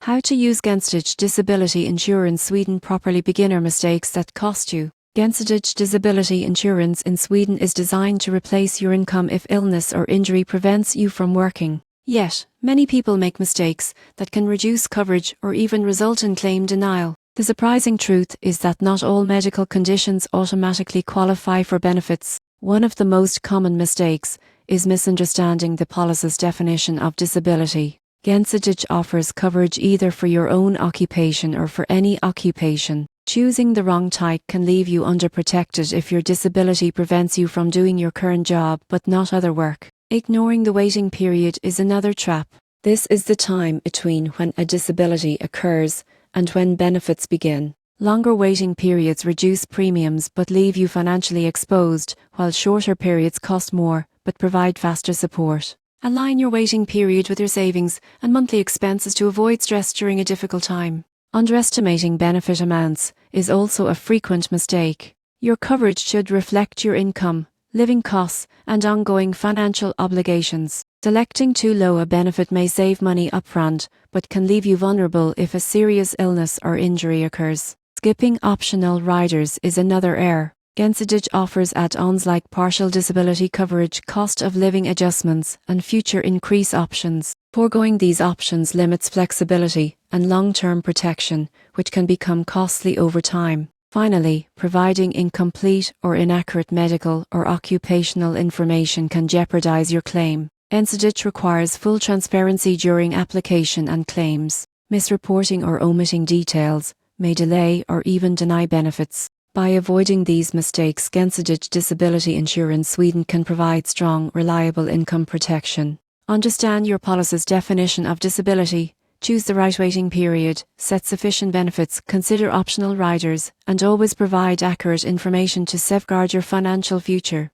How to use Gjensidige Disability Insurance Sweden properly. Beginner mistakes that cost you. Gjensidige Disability Insurance in Sweden is designed to replace your income if illness or injury prevents you from working. Yet, many people make mistakes that can reduce coverage or even result in claim denial. The surprising truth is that not all medical conditions automatically qualify for benefits. One of the most common mistakes is misunderstanding the policy's definition of disability. Gjensidige offers coverage either for your own occupation or for any occupation. Choosing the wrong type can leave you underprotected if your disability prevents you from doing your current job but not other work. Ignoring the waiting period is another trap. This is the time between when a disability occurs and when benefits begin. Longer waiting periods reduce premiums but leave you financially exposed, while shorter periods cost more but provide faster support. Align your waiting period with your savings and monthly expenses to avoid stress during a difficult time. Underestimating benefit amounts is also a frequent mistake. Your coverage should reflect your income, living costs, and ongoing financial obligations. Selecting too low a benefit may save money upfront, but can leave you vulnerable if a serious illness or injury occurs. Skipping optional riders is another error. Gjensidige offers add-ons like partial disability coverage, cost of living adjustments, and future increase options. Foregoing these options limits flexibility and long-term protection, which can become costly over time. Finally, providing incomplete or inaccurate medical or occupational information can jeopardize your claim. Gjensidige requires full transparency during application and claims. Misreporting or omitting details may delay or even deny benefits. By avoiding these mistakes, Gjensidige Disability Insurance Sweden can provide strong, reliable income protection. Understand your policy's definition of disability, choose the right waiting period, set sufficient benefits, consider optional riders, and always provide accurate information to safeguard your financial future.